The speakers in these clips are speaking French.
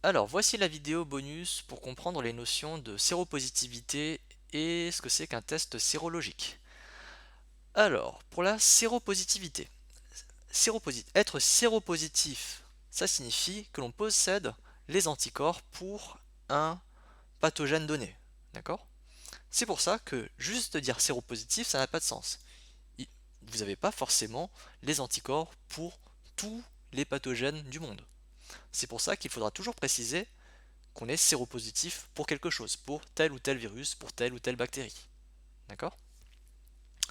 Alors, voici la vidéo bonus pour comprendre les notions de séropositivité et ce que c'est qu'un test sérologique. Alors, pour la séropositivité, être séropositif, ça signifie que l'on possède les anticorps pour un pathogène donné. D'accord? C'est pour ça que juste dire séropositif, ça n'a pas de sens. Vous n'avez pas forcément les anticorps pour tous les pathogènes du monde. C'est pour ça qu'il faudra toujours préciser qu'on est séropositif pour quelque chose, pour tel ou tel virus, pour telle ou telle bactérie. D'accord?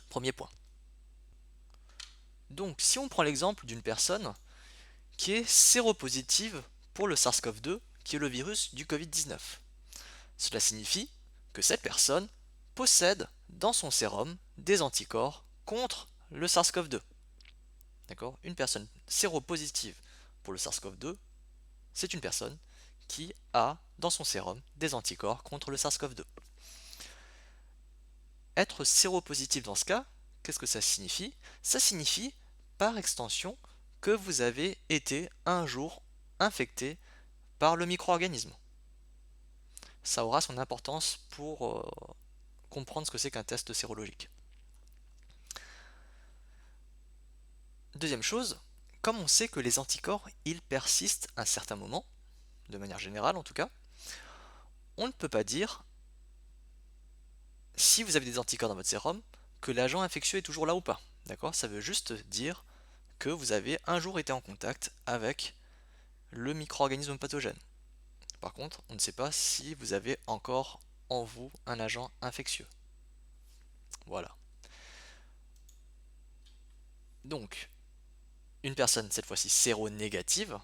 Premier point. Donc, si on prend l'exemple d'une personne qui est séropositive pour le SARS-CoV-2, qui est le virus du Covid-19, cela signifie que cette personne possède dans son sérum des anticorps contre le SARS-CoV-2. D'accord? Une personne séropositive pour le SARS-CoV-2, c'est une personne qui a dans son sérum des anticorps contre le SARS-CoV-2. Être séropositif dans ce cas, qu'est-ce que ça signifie? Ça signifie, par extension, que vous avez été un jour infecté par le micro-organisme. Ça aura son importance pour comprendre ce que c'est qu'un test sérologique. Deuxième chose, comme on sait que les anticorps, ils persistent un certain moment, de manière générale en tout cas, on ne peut pas dire, si vous avez des anticorps dans votre sérum, que l'agent infectieux est toujours là ou pas. D'accord? Ça veut juste dire que vous avez un jour été en contact avec le micro-organisme pathogène. Par contre, on ne sait pas si vous avez encore en vous un agent infectieux. Voilà. Donc, une personne, cette fois-ci séronégative,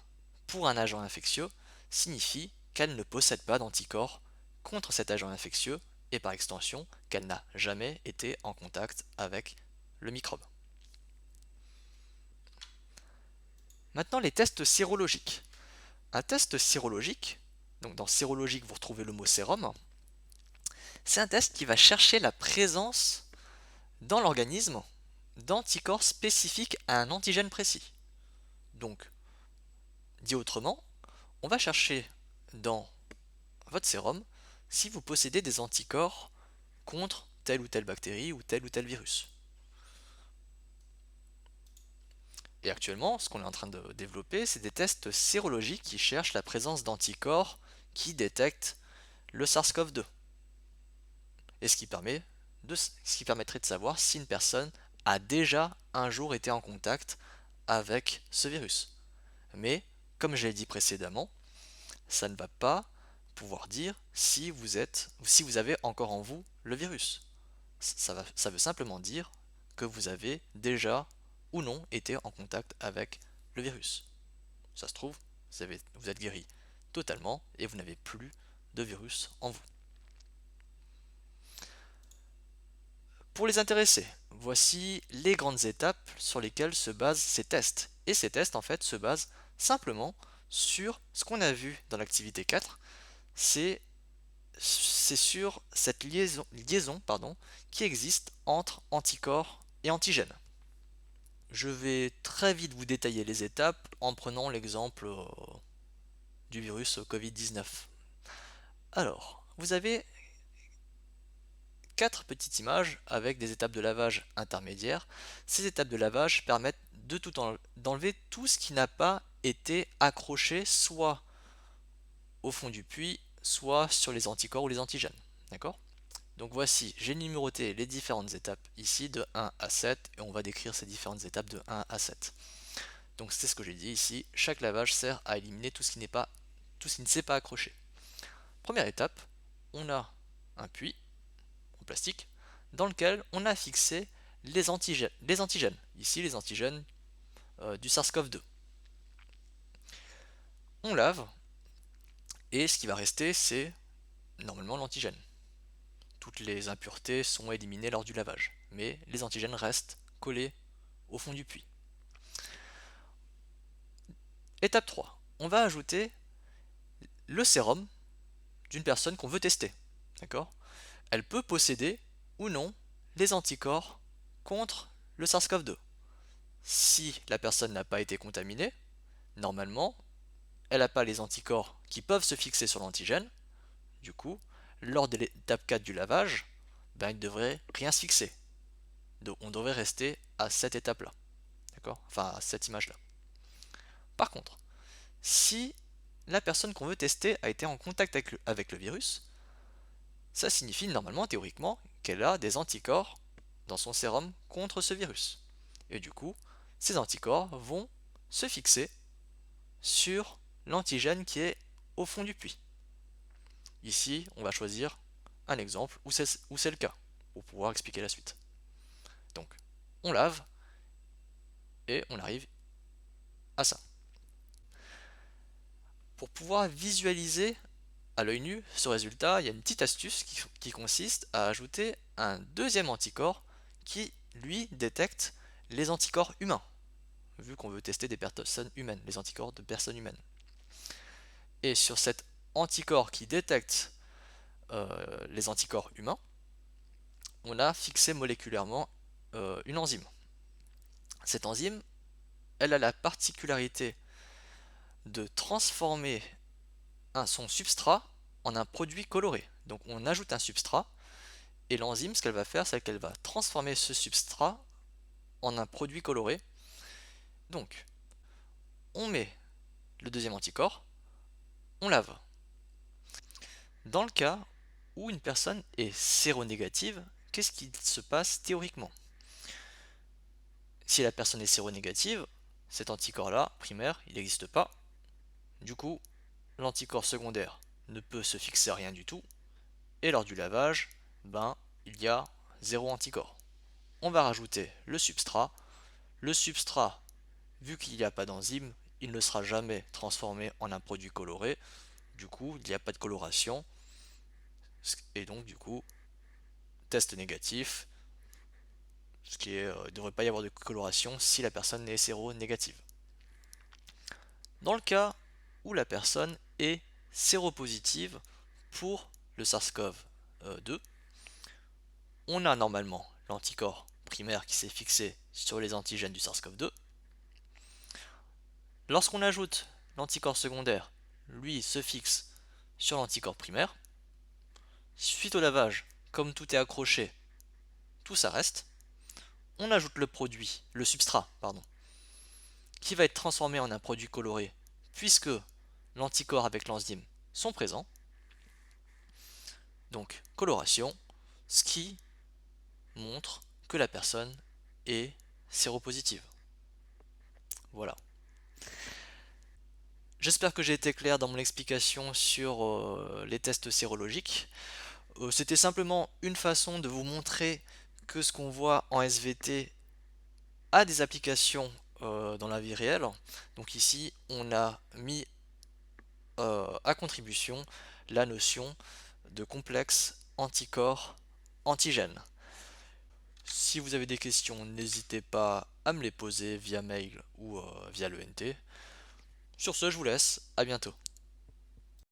pour un agent infectieux, signifie qu'elle ne possède pas d'anticorps contre cet agent infectieux et par extension qu'elle n'a jamais été en contact avec le microbe. Maintenant, les tests sérologiques. Un test sérologique, donc dans sérologique vous retrouvez le mot sérum, c'est un test qui va chercher la présence dans l'organisme d'anticorps spécifiques à un antigène précis. Donc, dit autrement, on va chercher dans votre sérum si vous possédez des anticorps contre telle ou telle bactérie ou tel virus. Et actuellement, ce qu'on est en train de développer, c'est des tests sérologiques qui cherchent la présence d'anticorps qui détectent le SARS-CoV-2. Et ce qui permettrait de savoir si une personne a déjà un jour été en contact avec ce virus. Mais, comme je l'ai dit précédemment, ça ne va pas pouvoir dire si vous avez encore en vous le virus. Ça veut simplement dire que vous avez déjà ou non été en contact avec le virus. Ça se trouve, vous êtes guéri totalement et vous n'avez plus de virus en vous. Pour les intéressés, voici les grandes étapes sur lesquelles se basent ces tests. Et ces tests en fait se basent simplement sur ce qu'on a vu dans l'activité 4, c'est sur cette liaison qui existe entre anticorps et antigènes. Je vais très vite vous détailler les étapes en prenant l'exemple du virus Covid-19. Alors, vous avez quatre petites images avec des étapes de lavage intermédiaires. Ces étapes de lavage permettent d'enlever tout ce qui n'a pas été accroché soit au fond du puits, soit sur les anticorps ou les antigènes. D'accord? Donc voici, j'ai numéroté les différentes étapes ici de 1 à 7 et on va décrire ces différentes étapes de 1 à 7. Donc c'est ce que j'ai dit ici, chaque lavage sert à éliminer tout ce qui ne s'est pas accroché. Première étape, on a un puits en plastique dans lequel on a fixé les antigènes. Ici les antigènes du SARS-CoV-2. On lave et ce qui va rester c'est normalement l'antigène. Toutes les impuretés sont éliminées lors du lavage, mais les antigènes restent collés au fond du puits. Étape 3, on va ajouter le sérum d'une personne qu'on veut tester. D'accord? Elle peut posséder ou non les anticorps contre le SARS-CoV-2. Si la personne n'a pas été contaminée, normalement, elle n'a pas les anticorps qui peuvent se fixer sur l'antigène. Du coup, lors de l'étape 4 du lavage, ben, il ne devrait rien se fixer. Donc on devrait rester à cette étape-là. D'accord? Enfin, à cette image-là. Par contre, si la personne qu'on veut tester a été en contact avec le virus, ça signifie normalement, théoriquement, qu'elle a des anticorps dans son sérum contre ce virus. Et du coup, ces anticorps vont se fixer sur l'antigène qui est au fond du puits. Ici, on va choisir un exemple où c'est le cas, pour pouvoir expliquer la suite. Donc, on lave et on arrive à ça. Pour pouvoir visualiser à l'œil nu ce résultat, il y a une petite astuce qui consiste à ajouter un deuxième anticorps qui, lui, détecte les anticorps humains, vu qu'on veut tester des personnes humaines, les anticorps de personnes humaines. Et sur cet anticorps qui détecte les anticorps humains, on a fixé moléculairement une enzyme. Cette enzyme, elle a la particularité de transformer son substrat en un produit coloré. Donc on ajoute un substrat et l'enzyme, ce qu'elle va faire, c'est qu'elle va transformer ce substrat en un produit coloré. Donc on met le deuxième anticorps, on lave. Dans le cas où une personne est séronégative, qu'est-ce qui se passe théoriquement? Si la personne est séronégative, cet anticorps-là, primaire, il n'existe pas. Du coup, l'anticorps secondaire ne peut se fixer à rien du tout. Et lors du lavage, ben, il y a zéro anticorps. On va rajouter le substrat. Le substrat, vu qu'il n'y a pas d'enzyme, il ne sera jamais transformé en un produit coloré. Du coup, il n'y a pas de coloration. Et donc, du coup, test négatif. Il ne devrait pas y avoir de coloration si la personne est séronégative. Dans le cas où la personne est séropositive pour le SARS-CoV-2, on a normalement l'anticorps primaire qui s'est fixé sur les antigènes du SARS-CoV-2. Lorsqu'on ajoute l'anticorps secondaire, lui se fixe sur l'anticorps primaire. Suite au lavage, comme tout est accroché, tout ça reste. On ajoute le substrat, pardon, qui va être transformé en un produit coloré puisque l'anticorps avec l'enzyme sont présents. Donc coloration, ce qui montre que la personne est séropositive. Voilà. J'espère que j'ai été clair dans mon explication sur les tests sérologiques. C'était simplement une façon de vous montrer que ce qu'on voit en SVT a des applications dans la vie réelle. Donc ici, on a mis à contribution la notion de complexe anticorps antigène. Si vous avez des questions, n'hésitez pas à me les poser via mail ou via l'ENT. Sur ce, je vous laisse, à bientôt.